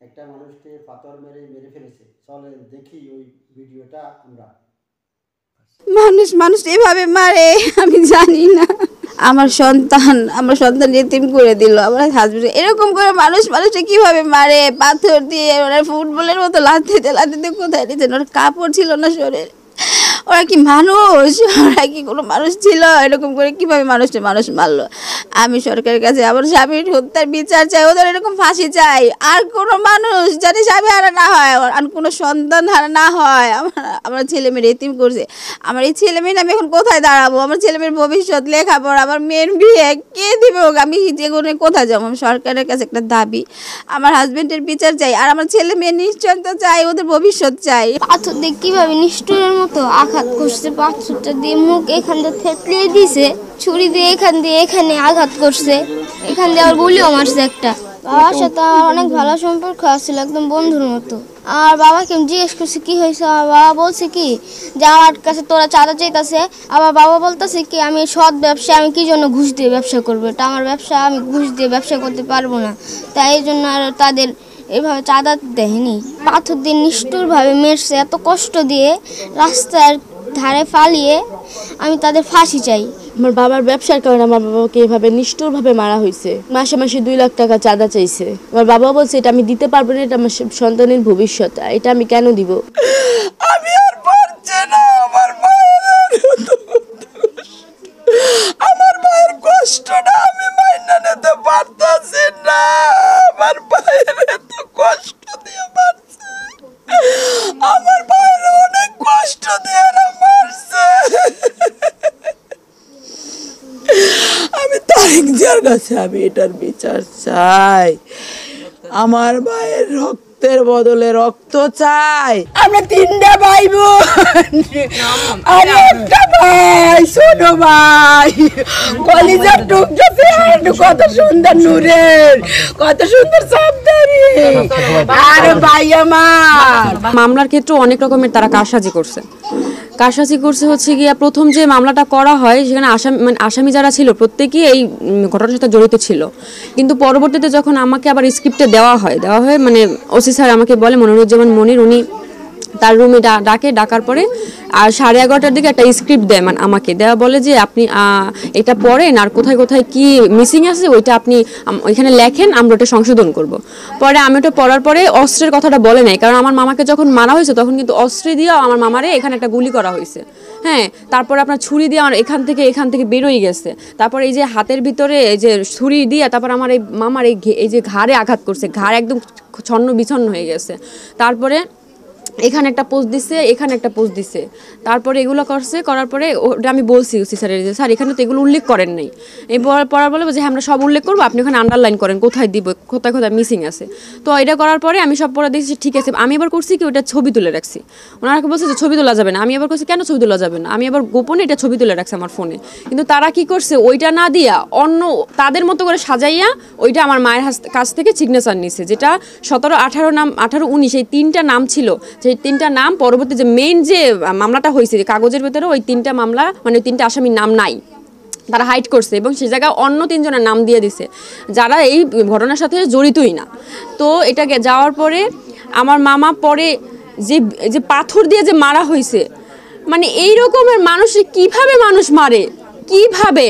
একটা মানুষকে পাথর মেরে মেরে ফেলেছে। চলে দেখি ওই ভিডিওটা আমরা। মানুষ এভাবে মারে আমি জানি না। আমার সন্তান এতিম করে দিল আমার হাজবেন্ড। এরকম করে মানুষকে কিভাবে মারে, পাথর দিয়ে ওরা ফুটবলের মতো লাথিতে কোথায় নিয়েছেন। ওর কাপড় ছিল না শরীরে। ওরা কি মানুষ? ওরা কি কোনো মানুষ ছিল? এরকম করে কিভাবে মানুষ মারলো। আমি সরকারের কাছে আমার স্বামীর হত্যার বিচার চাই, ওদের এরকম ফাঁসি চাই। আর কোনো মানুষ যাতে স্বামী হারা না হয়, আর কোনো সন্তান হারা না হয়। আমার ছেলে মেয়ের এতিম করছে। আমার এই ছেলে মেয়ে আমি এখন কোথায় দাঁড়াবো? আমার ছেলে মেয়ের ভবিষ্যৎ, লেখাপড়া, আমার মেয়ের বিয়ে কে দিবে? আমি যেগুলো কোথায় যাবো? আমি সরকারের কাছে একটা দাবি, আমার হাজবেন্ডের বিচার চাই, আর আমার ছেলে মেয়ের নিশ্চয়তা চাই, ওদের ভবিষ্যৎ চাই। পাথর দিয়ে কিভাবে নিষ্ঠুরের মতো আঘাত করছে, পাথরটা দিয়ে মুখ এখান দিয়ে থেতলে দিছে, ছুরি দিয়ে এখানে আঘাত করছে, এখান দিয়ে আবার গুলিও মারছে একটা। বাবার সাথে আমার অনেক ভালো সম্পর্ক আছিল, একদম বন্ধুর মতো। আর বাবাকে আমি জিজ্ঞেস করছি কি হয়েছে, আমার বাবা বলছে কি যে আমার কাছে তোরা চাঁদা চাইতেছে। আবার বাবা বলতেছে কি আমি সৎ ব্যবসা, আমি কি জন্য ঘুষ দিয়ে ব্যবসা করবো, এটা আমার ব্যবসা, আমি ঘুষ দিয়ে ব্যবসা করতে পারবো না। তাই এই জন্য আর তাদের এভাবে চাঁদা দেয়নি। পাথর দিয়ে নিষ্ঠুরভাবে মেরছে, এত কষ্ট দিয়ে রাস্তার ধারে ফালিয়ে। আমি তাদের ফাঁসি চাই। আমার বাবার ব্যবসার কারণে আমার বাবাকে এভাবে নিষ্ঠুরভাবে মারা হয়েছে। মাসে মাসে 2 লাখ টাকা চাঁদা চাইছে। আমার বাবা বলছে এটা আমি দিতে পারবো না, এটা আমার সন্তানের ভবিষ্যৎ, এটা আমি কেন দিব? আমি আর পারছি না। আমার মায়ের কষ্টটা আমি মাইনা নিতে পারতাছি না। আমার মায়ের এত কষ্ট দিয়ে মারছে, আমার মায়ের অনেক কষ্ট দিয়ে মারছে। আমি তারেক জিয়ার কাছে আমি এটার বিচার চাই। আমার মায়ের রক্তের বদলে রক্ত চাই। আমরা 3টা ভাই বোন, আর একটা ভাই, ছোট ভাই, কলিজার টুকটা চেহারা, কত সুন্দর নূরের, কত সুন্দর সাবধানী। আর ভাই আমার মামলার ক্ষেত্রে অনেক রকমের তারা কারসাজি করছে হচ্ছে গিয়া প্রথম যে মামলাটা করা হয় সেখানে আসামি যারা ছিল প্রত্যেকেই এই ঘটনার সাথে জড়িত ছিল। কিন্তু পরবর্তীতে যখন আমাকে আবার স্ক্রিপ্টে দেওয়া হয় মানে ওসি স্যার আমাকে বলে, মনিরুজ্জামান মনির, উনি তার রুমে ডাকার পরে আর 11:30টার দিকে একটা স্ক্রিপ্ট দেয়, মানে আমাকে দেওয়া, বলে যে আপনি এটা পড়েন আর কোথায় কোথায় কি মিসিং আছে ওইটা আপনি ওইখানে লেখেন, আমরা ওটা সংশোধন করব। পরে আমি ওটা পড়ার পরে অস্ত্রের কথাটা বলে নাই, কারণ আমার মামাকে যখন মারা হয়েছে তখন কিন্তু অস্ত্রে দিয়েও আমার মামারে এখানে একটা গুলি করা হয়েছে। হ্যাঁ, তারপরে আপনার ছুরি দিয়ে আমার এখান থেকে বেরোই গেছে। তারপরে এই যে হাতের ভিতরে এই যে ছুরি দিয়ে তারপর আমার এই মামার এই যে ঘাড়ে আঘাত করছে, ঘাড় একদম ছন্ন বিছন্ন হয়ে গেছে। তারপরে এখানে একটা পোস্ট দিছে, এখানে একটা পোস্ট দিছে। তারপরে এগুলো করার পরে ওটা আমি বলছি ওসি স্যারের যে স্যার এখানে তো এগুলো উল্লেখ করেন নাই। পড়ার বলে যে হ্যাঁ আমরা সব উল্লেখ করবো, আপনি ওখানে আন্ডারলাইন করেন কোথায় দিব, কোথায় কোথায় মিসিং আছে। তো এটা করার পরে আমি সব পড়া দিয়েছি, ঠিক আছে। আমি এবার করছি কি ওটা ছবি তুলে রাখছি। ওনারা বলছে যে ছবি তোলা যাবে না। আমি এবার করছি কেন ছবি তোলা যাবে না, আমি এবার গোপনে এটা ছবি তুলে রাখছি আমার ফোনে। কিন্তু তারা কি করছে, ওইটা না দিয়া অন্য তাদের মতো করে সাজাইয়া ওইটা আমার মায়ের কাছ থেকে সিগনেচার নিছে, যেটা 17, 18 নাম, 18, 19 এই 3টা নাম ছিল। সেই 3টা নাম পরবর্তী যে মেইন যে মামলাটা হয়েছে কাগজের ভেতরে ওই 3টা মামলা মানে 3টা আসামির নাম নাই, তারা হাইড করছে এবং সেই জায়গায় অন্য 3 জনের নাম দিয়ে দিছে যারা এই ঘটনার সাথে জড়িতই না। তো এটাকে যাওয়ার পরে আমার মামা পরে যে পাথর দিয়ে যে মারা হয়েছে, মানে এই রকমের মানুষ কিভাবে মানুষ মারে, কিভাবে